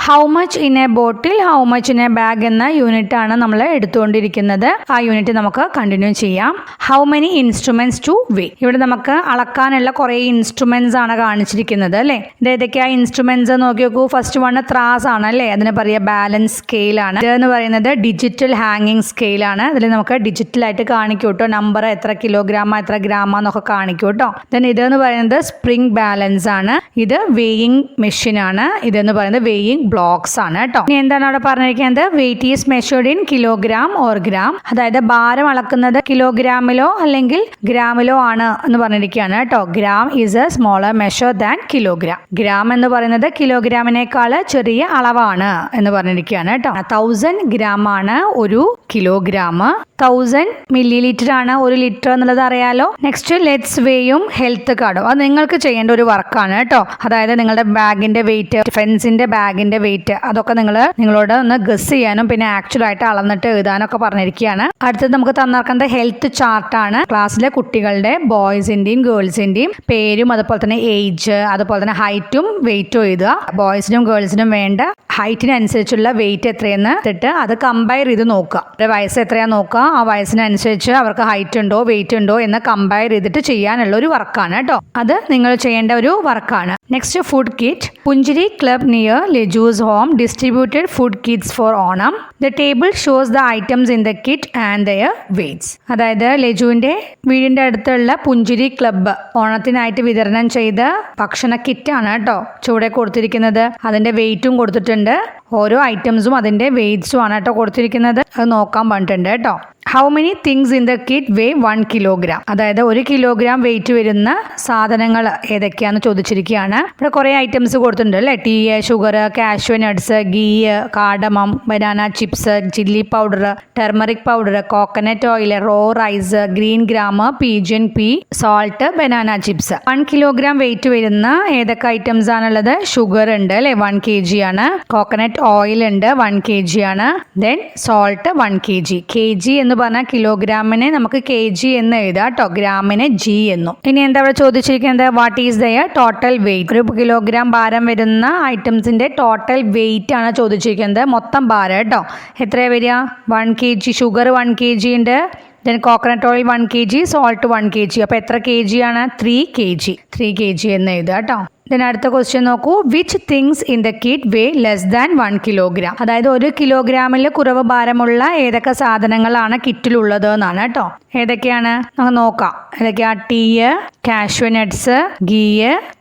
How much in A bottle, how much in A bag എന്ന unit ആണ് നമ്മൾ എടുത്തുകൊണ്ടിരിക്കുന്നത്. ആ യൂണിറ്റ് നമുക്ക് കണ്ടിന്യൂ ചെയ്യാം. ഹൗ മെനി ഇൻസ്ട്രുമെന്റ്സ് ടു വേ. ഇവിടെ നമുക്ക് അളക്കാനുള്ള കുറെ ഇൻസ്ട്രുമെന്റ്സ് ആണ് കാണിച്ചിരിക്കുന്നത് അല്ലേ. ഇത് ഏതൊക്കെയാ ഇൻസ്ട്രുമെന്റ്സ് നോക്കി നോക്കൂ. ഫസ്റ്റ് വൺ ത്രാസ് ആണ് അല്ലേ, അതിന് പറയുക ബാലൻസ് സ്കെയിൽ ആണ്. ഇതെന്ന് പറയുന്നത് ഡിജിറ്റൽ ഹാങ്ങിങ് സ്കെയിൽ ആണ്. ഇതിൽ നമുക്ക് ഡിജിറ്റൽ ആയിട്ട് കാണിക്കും കേട്ടോ, നമ്പർ എത്ര കിലോഗ്രാം എത്ര ഗ്രാം എന്നൊക്കെ കാണിക്കും കേട്ടോ. ദെൻ ഇതെന്ന് പറയുന്നത് സ്പ്രിംഗ് ബാലൻസ് ആണ്. ഇത് വെയിങ് മെഷീൻ ആണ്. ഇതെന്ന് പറയുന്നത് വെയിങ് ബ്ലോക്സ് ആണ് കേട്ടോ. ഇനി എന്താണ് അവിടെ പറഞ്ഞിരിക്കുന്നത്, wait is measured in kilogram or gram. അതായത് ഭാരം അളക്കുന്നത് കിലോഗ്രാമിലോ അല്ലെങ്കിൽ ഗ്രാമിലോ ആണ് എന്ന് പറഞ്ഞിരിക്കുകയാണ് കേട്ടോ. Gram is A smaller measure than kilogram. Gram എന്ന് പറയുന്നത് കിലോഗ്രാമിനേക്കാൾ ചെറിയ അളവാണ് എന്ന് പറഞ്ഞിരിക്കുകയാണ് കേട്ടോ. 1000 ഗ്രാം ആണ് ഒരു കിലോഗ്രാം. 1000 മില്ലി ലിറ്റർ ആണ് ഒരു ലിറ്റർ എന്നുള്ളത് അറിയാലോ. നെക്സ്റ്റ് ലെറ്റ്സ് വേയും ഹെൽത്ത് കാർഡും. അത് നിങ്ങൾക്ക് ചെയ്യേണ്ട ഒരു വർക്കാണ് കേട്ടോ. അതായത് നിങ്ങളുടെ ബാഗിന്റെ വെയിറ്റ്, ഫ്രണ്ട്സിന്റെ ബാഗിന്റെ വെയിറ്റ്, അതൊക്കെ നിങ്ങളോട് ഒന്ന് ഗസ് ചെയ്യാനും പിന്നെ ആക്ച്വൽ ആയിട്ട് അളന്നിട്ട് എഴുതാനൊക്കെ പറഞ്ഞിരിക്കുകയാണ്. അടുത്തത് നമുക്ക് തന്നിരിക്കുന്നത് ഹെൽത്ത് ചാർട്ടാണ്. ക്ലാസ്സിലെ കുട്ടികളുടെ ബോയ്സിന്റെയും ഗേൾസിന്റെയും പേരും അതുപോലെ തന്നെ ഏജ് അതുപോലെ തന്നെ ഹൈറ്റും വെയിറ്റും എഴുതുക. ബോയ്സിനും ഗേൾസിനും വേണ്ട ഹൈറ്റിനനുസരിച്ചുള്ള വെയിറ്റ് എത്രയെന്ന് ഇട്ടിട്ട് അത് കമ്പയർ ചെയ്ത് നോക്കുക. ഒരു വയസ്സ് എത്രയാ നോക്കുക, ആ വയസ്സിനനുസരിച്ച് അവർക്ക് ഹൈറ്റ് ഉണ്ടോ വെയിറ്റ് ഉണ്ടോ എന്ന് കമ്പയർ ചെയ്തിട്ട് ചെയ്യാനുള്ള ഒരു വർക്കാണ് കേട്ടോ. അത് നിങ്ങൾ ചെയ്യേണ്ട ഒരു വർക്കാണ്. Next food kit. Punchiri club near Leju's home distributed food kits for Onam. The table shows the items in the kit and their weights. അതായത് ലെജുവിന്റെ വീടിന്റെ അടുത്തുള്ള പുഞ്ചിരി ക്ലബ്ബ് ഓണത്തിനായിട്ട് വിതരണം ചെയ്ത ഭക്ഷണ കിറ്റാണ് കേട്ടോ ചുവടെ കൊടുത്തിരിക്കുന്നത്. അതിന്റെ വെയിറ്റും കൊടുത്തിട്ടുണ്ട്. ഓരോ ഐറ്റംസും അതിന്റെ വെയ്റ്റ്സും ആണ് കേട്ടോ കൊടുത്തിരിക്കുന്നത്. അത് നോക്കാൻ പറഞ്ഞിട്ടുണ്ട് കേട്ടോ. How many things in the kit way 1 kilogram. അതായത് 1 കിലോഗ്രാം വെയിറ്റ് വരുന്ന സാധനങ്ങൾ ഏതൊക്കെയാണെന്ന് ചോദിച്ചിരിക്കുകയാണ്. ഇവിടെ കുറേ ഐറ്റംസ് കൊടുത്തിട്ടുണ്ട് അല്ലേ. Tea, sugar, cashew nuts, ghee, cardamom, banana chips, chilli powder, turmeric powder, coconut oil, raw rice, green gram, pigeon pea, salt, banana chips. 1 kilogram weight വരുന്ന ഏതൊക്കെ ഐറ്റംസ് ആണുള്ളത്? ഷുഗർ ഉണ്ട് അല്ലേ, 1 kg ആണ്. കോക്കനട്ട് ഓയിൽ ഉണ്ട്, 1 kg ആണ്. Then salt 1 kg. kg എന്ന് പറഞ്ഞാൽ കിലോഗ്രാമിനെ നമുക്ക് kg എന്ന് എഴുതാം കേട്ടോ, ഗ്രാമിന് g എന്നും. ഇനി എന്താ ഇവിടെ ചോദിച്ചിരിക്കുന്നത്, what is their total weight. ഒരു കിലോഗ്രാം ഭാരം വരുന്ന ഐറ്റംസിന്റെ ടോട്ടൽ വെയിറ്റ് ആണ് ചോദിച്ചിരിക്കുന്നത്. മൊത്തം ഭാരം കേട്ടോ എത്രയാണ് വരിക? 1 kg. ഷുഗർ 1 kg ഉണ്ട്. Then coconut oil 1 kg, salt 1 kg. അപ്പോൾ എത്ര kg ആണ്? 3 kg. 3 kg എന്ന് എഴുതുക കേട്ടോ. ദെൻ അടുത്ത ക്വസ്റ്റ്യൻ നോക്കൂ. Which things in the kit way less than 1 kilogram. അതായത് 1 കിലോഗ്രാമിൽ കുറവ് ഭാരമുള്ള ഏതൊക്കെ സാധനങ്ങളാണ് കിറ്റിലുള്ളത് എന്നാണ് കേട്ടോ. ഏതൊക്കെയാണ് നമുക്ക് നോക്കാം. ഏതൊക്കെയാ? Tea, cashew nuts, ghee,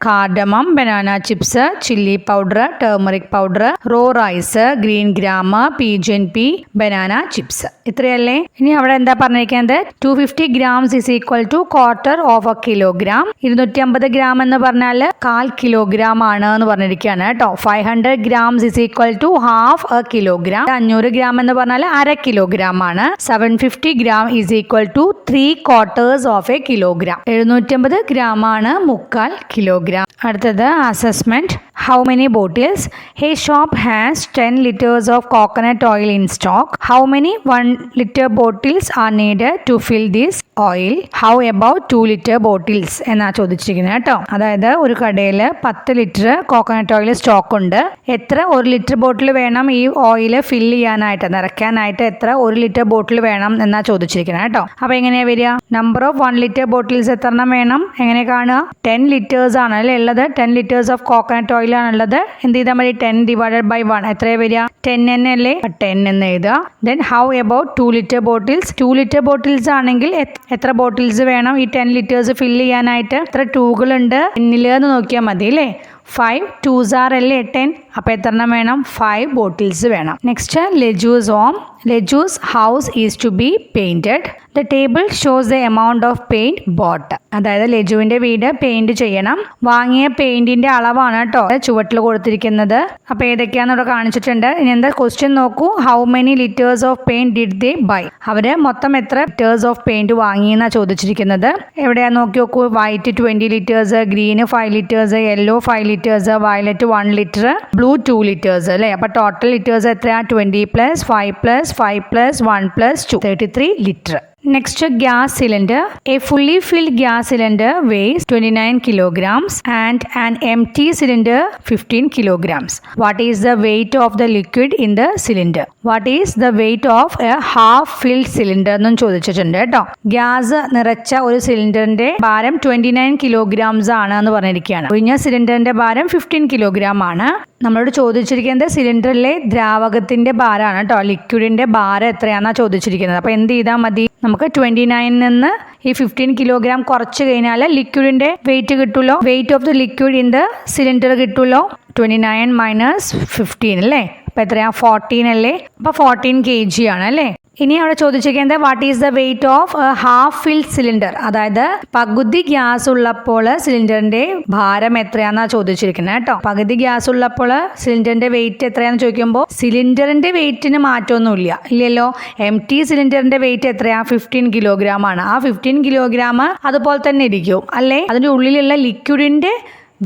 cardamom, banana chips, chilli powder, turmeric powder, raw rice, green gram, pigeon pea, banana chips. ഇത്രയല്ലേ. ഇനി അവിടെ എന്താ പറഞ്ഞിരിക്കുന്നത്? 250 grams is equal to quarter of a kilogram. 250 gram എന്ന് പറഞ്ഞാൽ 1/4 കിലോഗ്രാം ആണ് എന്ന് പറഞ്ഞിരിക്കുകയാണ് കേട്ടോ. 500 grams is equal to half a kilogram. 500 gram എന്ന് പറഞ്ഞാൽ 1/2 കിലോഗ്രാം ആണ്. 750 gram is equal to 3/4 of a kilogram. 750 gram ആണ് 1/4 കിലോഗ്രാം. അടുത്തത് assessment. How many bottles? A shop has 10 liters of coconut oil in stock. How many 1 liter bottles are needed to fill this oil? How about 2 liter bottles എന്നാ ചോദിച്ചിരിക്കുന്നത് കേട്ടോ. അതായത് ഒരു കടയിൽ 10 litre coconut oil stock ഉണ്ട്. എത്ര 1 litre ബോട്ടിൽ വേണം ഈ ഓയിൽ ഫിൽ ചെയ്യാനായിട്ട്, നിറയ്ക്കാനായിട്ട് എത്ര 1 ലിറ്റർ ബോട്ടിൽ വേണം എന്നാ ചോദിച്ചിരിക്കുന്നത് കേട്ടോ. അപ്പൊ എങ്ങനെയാ വരിക? നമ്പർ ഓഫ് 1 ലിറ്റർ ബോട്ടിൽസ് എത്ര എണ്ണം വേണം? എങ്ങനെ കാണുക? 10 ലിറ്റേഴ്സ് ആണ് അല്ലേ ഉള്ളത്. 10 liters ഓഫ് കോക്കനട്ട് ഓയിൽ ആണുള്ളത്. എന്ത് ചെയ്താൽ മതി? 10 divided by 1 എത്രയാണ് വരിക? 10 തന്നെ അല്ലേ. 10 എന്ന് എഴുതുക. Then how about 2 litre bottles? 2 litre bottles ആണെങ്കിൽ എത്ര ബോട്ടിൽസ് വേണം ഈ 10 ലിറ്റേഴ്സ് ഫില്ല് ചെയ്യാനായിട്ട്? എത്ര ടൂകളുണ്ട് എന്നിലെന്ന് നോക്കിയാൽ മതി അല്ലേ. 5 2s അല്ലേ 10. അപ്പോൾ എത്ര എണ്ണം വേണം? 5 ബോട്ടിൽസ് വേണം. Next Leju's home. Leju's house is to be painted. The table shows the amount of paint boat. അതായത് ലെജുവിന്റെ വീട് പെയിന്റ് ചെയ്യണം. വാങ്ങിയ പെയിന്റിന്റെ അളവാണ് കേട്ടോ ചുവട്ടിൽ കൊടുത്തിരിക്കുന്നത്. അപ്പോൾ ഏതൊക്കെയാന്ന് ഇവിടെ കാണിച്ചിട്ടുണ്ട്. ഇനി എന്താ ക്വസ്റ്റ്യൻ നോക്കൂ. How many litres of paint did they buy? അവര് മൊത്തം എത്ര ലിറ്റേഴ്സ് ഓഫ് പെയിന്റ് വാങ്ങിയെന്നാണ് ചോദിച്ചിരിക്കുന്നത്. എവിടെയാ നോക്കി നോക്കൂ. White 20 liters, green 5 liters, yellow 5 liters, violet 1 liter, blue 2 liters അല്ലേ. അപ്പോൾ ടോട്ടൽ ലിറ്റേഴ്സ് എത്രയാ? 20 + 5 + 5 + 1 + 2 33 litre. Next, gas cylinder. A fully filled gas cylinder weighs 29 kilograms and an empty cylinder 15 kilograms. What is the weight of the liquid in the cylinder? What is the weight of a half filled cylinder എന്നും ചോദിച്ചിട്ടുണ്ട് കേട്ടോ. Gas നിറച്ച ഒരു സിലിണ്ടറിന്റെ ഭാരം 29 kilograms ആണ് എന്ന് പറഞ്ഞിരിക്കുകയാണ്. ഒഴിഞ്ഞ സിലിണ്ടറിന്റെ ഭാരം 15 kilogram ആണ്. നമ്മളോട് ചോദിച്ചിരിക്കുന്നത് സിലിണ്ടറിലെ ദ്രാവകത്തിന്റെ ഭാരമാണ് കേട്ടോ. ലിക്വിഡിന്റെ ഭാരം എത്രയാണെന്നാണ് ചോദിച്ചിരിക്കുന്നത്. അപ്പോൾ എന്ത് ചെയ്താൽ മതി, നമുക്ക് 29 നിന്ന് ഈ 15 kilogram കുറച്ച് കഴിഞ്ഞാൽ ലിക്വിഡിന്റെ വെയിറ്റ് കിട്ടുമല്ലോ. Weight of the liquid in the cylinder കിട്ടുമല്ലോ. 29 മൈനസ് 15 അല്ലേ. അപ്പോൾ എത്രയാ 14 അല്ലേ. അപ്പോൾ 14 kg ആണ് അല്ലേ. ഇനി അവിടെ ചോദിച്ചിരിക്കുന്നത് what is the weight of half filled cylinder, അതായത് പകുതി ഗ്യാസ് ഉള്ളപ്പോൾ സിലിണ്ടറിന്റെ ഭാരം എത്രയാണെന്നാണ് ചോദിച്ചിരിക്കുന്നത് കേട്ടോ. പകുതി ഗ്യാസ് ഉള്ളപ്പോൾ സിലിണ്ടറിന്റെ വെയിറ്റ് എത്രയാണെന്ന് ചോദിക്കുമ്പോൾ സിലിണ്ടറിന്റെ വെയിറ്റിന് മാറ്റമൊന്നുമില്ല ഇല്ലല്ലോ. എം ടി സിലിണ്ടറിന്റെ വെയിറ്റ് എത്രയാ 15 kilogram ആണ്. ആ 15 kilogram അതുപോലെ തന്നെ ഇരിക്കും അല്ലേ. അതിന്റെ ഉള്ളിലുള്ള ലിക്വിഡിന്റെ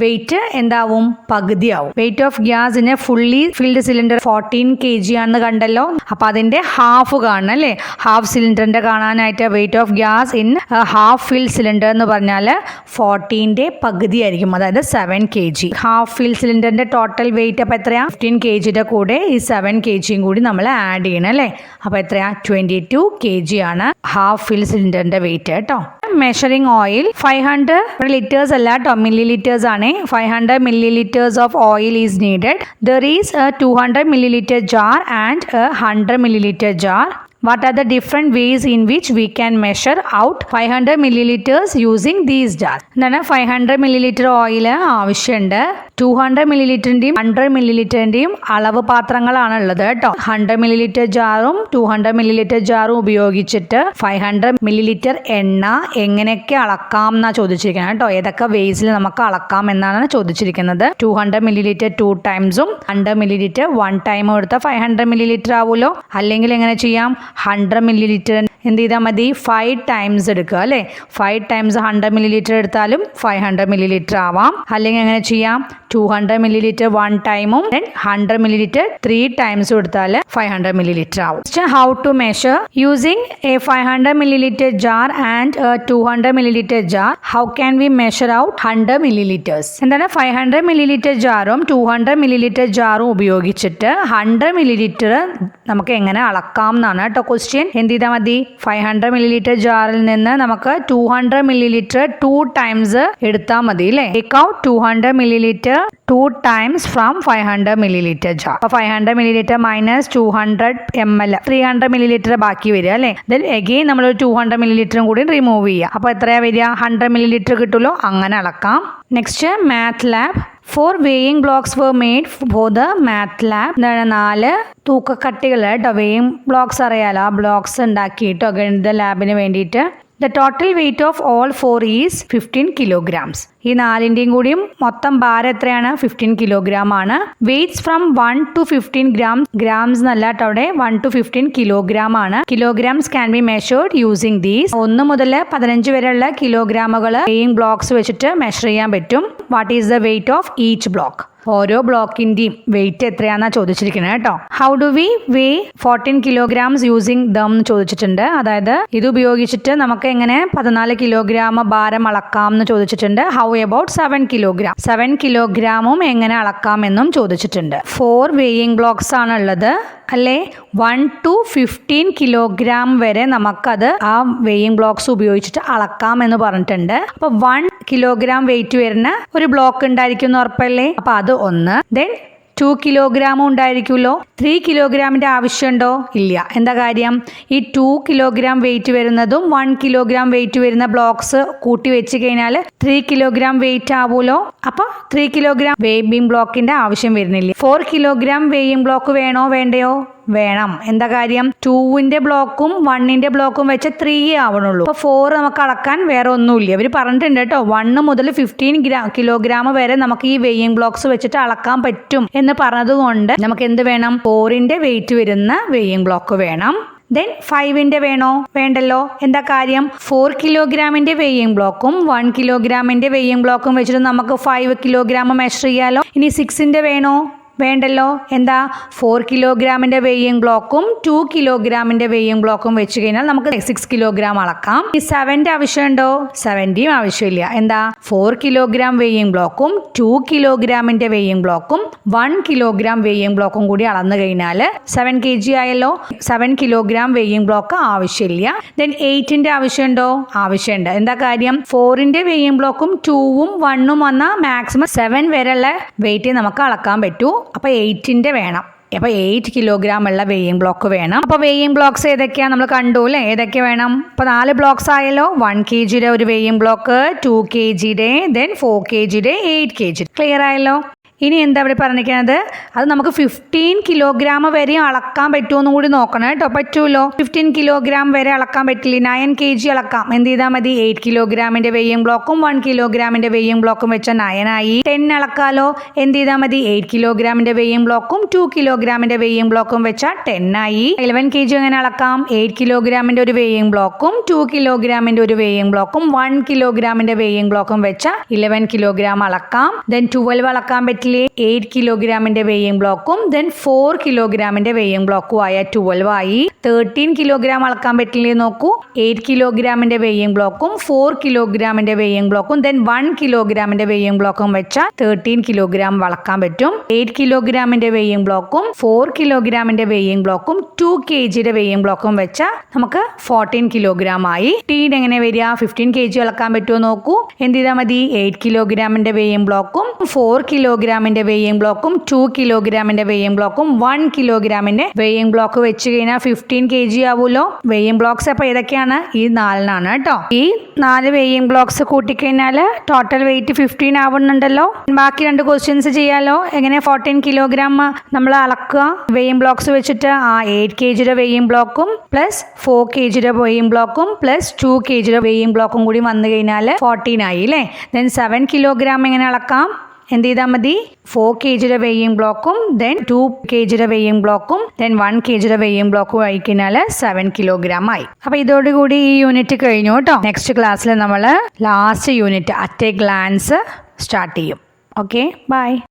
വെയിറ്റ് എന്താവും, പകുതിയാവും. Weight of gas in a fully filled cylinder 14 kg ആണെന്ന് കണ്ടല്ലോ. അപ്പൊ അതിന്റെ ഹാഫ് കാണണം അല്ലേ. ഹാഫ് സിലിണ്ടറിന്റെ കാണാനായിട്ട് wait of gas in half filled cylinder എന്ന് പറഞ്ഞാൽ 14ന്റെ പകുതി ആയിരിക്കും, അതായത് 7 kg. ഹാഫ് ഫിൽഡ് സിലിണ്ടറിന്റെ ടോട്ടൽ വെയിറ്റ് അപ്പൊ എത്രയാ 15 kgയുടെ കൂടെ ഈ 7 kg കൂടി നമ്മൾ ആഡ് ചെയ്യണം അല്ലേ. അപ്പൊ എത്രയാ 22 kg ആണ് ഹാഫ് ഫിൽഡ് സിലിണ്ടറിന്റെ വെയിറ്റ് കേട്ടോ. മെഷറിംഗ് ഓയിൽ 500 liters അല്ല കേട്ടോ, milliliters ആണ്. 500 milliliters of oil is needed. There is a 200 milliliter jar and a 100 milliliter jar. What are the different ways in which we can measure out 500 milliliters using these jars? എന്താണ് 500 milliliter oil ആവശ്യമുണ്ട്. 200 milliliterന്റെയും 100 milliliterന്റെയും അളവ് പാത്രങ്ങളാണ് ഉള്ളത് കേട്ടോ. 100 milliliter ജാറും 200 milliliter ജാറും ഉപയോഗിച്ചിട്ട് 500 milliliter എണ്ണ എങ്ങനെയൊക്കെ അളക്കാം എന്നാണ് ചോദിച്ചിരിക്കുന്നത് കേട്ടോ. ഏതൊക്കെ വേസിൽ നമുക്ക് അളക്കാം എന്നാണ് ചോദിച്ചിരിക്കുന്നത്. 200 milliliter 2 times 100 milliliter 1 time എടുത്താൽ 500 milliliter ആവുമല്ലോ. അല്ലെങ്കിൽ എങ്ങനെ ചെയ്യാം, 100 milliliter എന്ത് ചെയ്താൽ മതി 5 times എടുക്കുക അല്ലേ. 5 times 100 milliliter എടുത്താലും 500 milliliter ആവാം. അല്ലെങ്കിൽ എങ്ങനെ ചെയ്യാം, 200 milliliter 1 time 100 milliliter 3 times എടുത്താൽ 500 milliliter ആവും. How to measure using a 500 milliliter jar and a 200 milliliter jar? How can we measure out 100 milliliters? എന്താണ് 500 milliliter ജാറും 200 milliliter ജാറും ഉപയോഗിച്ചിട്ട് 100 milliliter നമുക്ക് എങ്ങനെ അളക്കാം എന്നാണ് കേട്ടോ ക്വസ്റ്റ്യൻ. എന്ത് ചെയ്താൽ മതി, 500 milliliter ജാറിൽ നിന്ന് നമുക്ക് 200 milliliter 2 times എടുത്താൽ മതി അല്ലേ. Take out 200 milliliter 2 times from 500 milliliter jar. അപ്പോൾ 500 milliliter minus 200 ml 300 milliliter ബാക്കി വരിക അല്ലേ. Then again നമ്മൾ 200 milliliter കൂടി റിമൂവ് ചെയ്യുക. അപ്പോൾ എത്രയാ വരിക, 100 milliliter കിട്ടുമല്ലോ. അങ്ങനെ അളക്കാം. Next math lab. 4 weighing blocks were made for the math lab. എന്താണ് 4 തൂക്കക്കട്ടികൾ കേട്ടോ. വെയിങ് ബ്ലോക്സ് അറിയാലോ, ആ ബ്ലോക്സ് ഉണ്ടാക്കിയിട്ടോ ഗണിത ലാബിന് വേണ്ടിയിട്ട്. The total weight of all 4 is 15 kilograms. ഈ 4ന്റെയും കൂടിയും മൊത്തം ഭാരം എത്രയാണ്, 15 kilogram ആണ്. Weights from 1 to 15 grams. Grams എന്നല്ല കേട്ടോ അവിടെ, 1 to 15 kilogram ആണ്. Kilograms can be measured using these. 1 മുതൽ 15 വരെയുള്ള കിലോഗ്രാമുകൾ വെയിങ് ബ്ലോക്സ് വെച്ചിട്ട് മെഷർ ചെയ്യാൻ പറ്റും. What is the weight of each block? ഓരോ ബ്ലോക്കിന്റെയും വെയിറ്റ് എത്രയാണെന്നാ ചോദിച്ചിരിക്കുന്നത് കേട്ടോ. How do we way 14 kilograms using dum ചോദിച്ചിട്ടുണ്ട്. അതായത് ഇത് ഉപയോഗിച്ചിട്ട് നമുക്ക് എങ്ങനെ 14 kilogram ഭാരം അളക്കാം എന്ന് ചോദിച്ചിട്ടുണ്ട്. How about 7 kilogram? 7 kilogramഉം എങ്ങനെ അളക്കാം എന്നും ചോദിച്ചിട്ടുണ്ട്. 4 weighing blocks ആണ് ഉള്ളത് അല്ലേ. 1 to 15 kilogram വരെ നമുക്കത് ആ വെയിങ് ബ്ലോക്സ് ഉപയോഗിച്ചിട്ട് അളക്കാം എന്ന് പറഞ്ഞിട്ടുണ്ട്. അപ്പൊ 1 kilogram വെയിറ്റ് വരുന്ന ഒരു ബ്ലോക്ക് ഉണ്ടായിരിക്കും ഉറപ്പല്ലേ. അപ്പൊ അത് 1. Then 2 kilogram ഉണ്ടായിരിക്കുമല്ലോ. 3 kilogramന്റെ ആവശ്യമുണ്ടോ? ഇല്ല. എന്താ കാര്യം, ഈ 2 kilogram വെയിറ്റ് വരുന്നതും 1 kilogram വെയിറ്റ് വരുന്ന ബ്ലോക്സ് കൂട്ടി വെച്ച് കഴിഞ്ഞാൽ 3 kilogram വെയിറ്റ് ആവുമല്ലോ. അപ്പൊ 3 kilogram വെയിങ് ബ്ലോക്കിന്റെ ആവശ്യം വരുന്നില്ല. 4 kilogram വെയിങ് ബ്ലോക്ക് വേണോ വേണ്ടയോ? വേണം. എന്താ കാര്യം, 2ന്റെ ബ്ലോക്കും 1ന്റെ ബ്ലോക്കും വെച്ച് 3 ആവണുള്ളൂ. അപ്പൊ 4 നമുക്ക് അളക്കാൻ വേറെ ഒന്നുമില്ല. ഇവർ പറഞ്ഞിട്ടുണ്ട് കേട്ടോ, 1 മുതൽ 15 kilogram വരെ നമുക്ക് ഈ വെയിങ് ബ്ലോക്സ് വെച്ചിട്ട് അളക്കാൻ പറ്റും എന്ന് പറഞ്ഞതുകൊണ്ട് നമുക്ക് എന്ത് വേണം, 4ന്റെ വെയിറ്റ് വരുന്ന വെയിങ് ബ്ലോക്ക് വേണം. ദെൻ 5ന്റെ വേണോ? വേണ്ടല്ലോ. എന്താ കാര്യം, 4 kilogramന്റെ വെയിങ് ബ്ലോക്കും 1 kilogramന്റെ വെയിങ് ബ്ലോക്കും വെച്ചിട്ട് നമുക്ക് 5 kilogram മെഷർ ചെയ്യാലോ. ഇനി 6ന്റെ വേണോ? വേണ്ടല്ലോ. എന്താ 4 കിലോഗ്രാമിൻ്റെ വെയിങ് ബ്ലോക്കും 2 കിലോഗ്രാമിൻ്റെ വെയിങ് ബ്ലോക്കും വെച്ച് കഴിഞ്ഞാൽ നമുക്ക് 6 കിലോഗ്രാം അളക്കാം. ഈ 7ൻ്റെ ആവശ്യമുണ്ടോ? 7ൻ്റെയും ആവശ്യമില്ല. എന്താ 4 കിലോഗ്രാം വെയിങ് ബ്ലോക്കും 2 കിലോഗ്രാമിൻ്റെ വെയിങ് ബ്ലോക്കും 1 കിലോഗ്രാം വെയിങ് ബ്ലോക്കും കൂടി അളന്നു കഴിഞ്ഞാൽ 7 kg ആയല്ലോ. 7 കിലോഗ്രാം വെയിങ് ബ്ലോക്ക് ആവശ്യമില്ല. ദെൻ 8ൻ്റെ ആവശ്യമുണ്ടോ? ആവശ്യമുണ്ട്. എന്താ കാര്യം? 4ൻ്റെ വെയിങ് ബ്ലോക്കും 2ഉം 1ഉം വന്നാൽ മാക്സിമം 7 വരെയുള്ള വെയിറ്റ് നമുക്ക് അളക്കാൻ പറ്റൂ. അപ്പോൾ 8ൻ്റെ വേണം. അപ്പോൾ 8 കിലോഗ്രാം ഉള്ള വെയിങ് ബ്ലോക്ക് വേണം. അപ്പോൾ വെയിങ് ബ്ലോക്ക്സ് ഏതൊക്കെയാണ് നമ്മൾ കണ്ടു അല്ലേ? ഏതൊക്കെ വേണം? അപ്പോൾ 4 ബ്ലോക്സ് ആയല്ലോ. 1 kgയുടെ ഒരു വെയിങ് ബ്ലോക്ക്, 2 kgയുടെ, ദെൻ 4 kgയുടെ, 8 kg. ക്ലിയർ ആയല്ലോ? ഇനി എന്താ ഇവിടെ പറഞ്ഞിരിക്കുന്നത്? അത് നമുക്ക് 15 കിലോഗ്രാം വരെ അളക്കാൻ പറ്റുമെന്നും കൂടി നോക്കണം കേട്ടോ. പറ്റുമല്ലോ. 15 കിലോഗ്രാം വരെ അളക്കാൻ പറ്റില്ല. 9 kg അളക്കാം. എന്ത് ചെയ്താൽ മതി? 8 കിലോഗ്രാമിൻ്റെ വെയിങ് ബ്ലോക്കും 1 കിലോഗ്രാമിൻ്റെ വെയിങ് ബ്ലോക്കും വെച്ചാൽ 9 ആയി. 10 അളക്കാലോ. എന്ത് ചെയ്താൽ മതി? 8 കിലോഗ്രാമിൻ്റെ വെയിങ് ബ്ലോക്കും 2 കിലോഗ്രാമിൻ്റെ വെയിങ് ബ്ലോക്കും വെച്ചാൽ 10 ആയി. 11 kg എങ്ങനെ അളക്കാം? 8 കിലോഗ്രാമിൻ്റെ ഒരു വെയിങ് ബ്ലോക്കും 2 കിലോഗ്രാമിൻ്റെ ഒരു വെയിങ് ബ്ലോക്കും 1 കിലോഗ്രാമിൻ്റെ വെയിങ് ബ്ലോക്കും വെച്ചാൽ 11 കിലോഗ്രാം അളക്കാം. ദെൻ 12 അളക്കാൻ പറ്റില്ല. 8 കിലോഗ്രാമിൻ്റെ വെയിങ് ബ്ലോക്കും ദെൻ 4 കിലോഗ്രാമിൻ്റെ വെയിങ് ബ്ലോക്കും ആയ 12 ആയി. 13 കിലോഗ്രാം അളക്കാൻ പറ്റില്ലേ നോക്കൂ. 8 കിലോഗ്രാമിൻ്റെ വെയിങ് ബ്ലോക്കും 4 കിലോഗ്രാമിൻ്റെ വെയിങ് ബ്ലോക്കും ദെൻ 1 കിലോഗ്രാമിൻ്റെ വെയിങ് ബ്ലോക്കും വെച്ചാൽ 13 കിലോഗ്രാം അളക്കാൻ പറ്റും. 8 കിലോഗ്രാമിൻ്റെ വെയിങ് ബ്ലോക്കും 4 കിലോഗ്രാമിൻ്റെ വെയിങ് ബ്ലോക്കും 2 kgയുടെ വെയിങ് ബ്ലോക്കും വെച്ചാൽ നമുക്ക് 14 കിലോഗ്രാം ആയി. ടീൻ എങ്ങനെ വരിക? 15 kg അളക്കാൻ പറ്റുമോ നോക്കൂ. എന്ത് ചെയ്താൽ മതി? 8 കിലോഗ്രാമിൻ്റെ വെയിങ് ബ്ലോക്കും 4 കിലോഗ്രാമിൻ്റെ വെയിങ് ബ്ലോക്കും 2 കിലോഗ്രാമിൻ്റെ വെയിങ് ബ്ലോക്കും 1 കിലോഗ്രാമിൻ്റെ വെയിങ് ബ്ലോക്ക് വെച്ച് കഴിഞ്ഞാൽ 15 kg ആവുമല്ലോ. വെയിങ് ബ്ലോക്സ് അപ്പോൾ ഏതൊക്കെയാണ്? ഈ 4 കേട്ടോ. ഈ 4 വെയിങ് ബ്ലോക്സ് കൂട്ടിക്കഴിഞ്ഞാൽ ടോട്ടൽ വെയിറ്റ് 15 ആവുന്നുണ്ടല്ലോ. ബാക്കി 2 ക്വസ്റ്റ്യൻസ് ചെയ്യാലോ. എങ്ങനെ 14 കിലോഗ്രാം നമ്മൾ അളക്കുക വെയിങ് ബ്ലോക്സ് വെച്ചിട്ട്? 8 kgയുടെ വെയിങ് ബ്ലോക്കും പ്ലസ് 4 kgയുടെ വെയിങ് ബ്ലോക്കും പ്ലസ് 2 kgയുടെ വെയിങ് ബ്ലോക്കും കൂടി വന്നു കഴിഞ്ഞാൽ 14 ആയി അല്ലേ. ദെൻ 7 കിലോഗ്രാം എങ്ങനെ അളക്കാം? എന്ത് ചെയ്താൽ മതി? 4 kgയുടെ വെയിങ് ബ്ലോക്കും ദെൻ 2 kgയുടെ വെയിങ് ബ്ലോക്കും ദെൻ 1 kgയുടെ വെയിങ് ബ്ലോക്കും ആയി കഴിഞ്ഞാൽ 7 കിലോഗ്രാം ആയി. അപ്പോൾ ഇതോടുകൂടി ഈ യൂണിറ്റ് കഴിഞ്ഞു കേട്ടോ. നെക്സ്റ്റ് ക്ലാസ്സിൽ നമ്മൾ last unit at a glance start ചെയ്യും. Okay, by.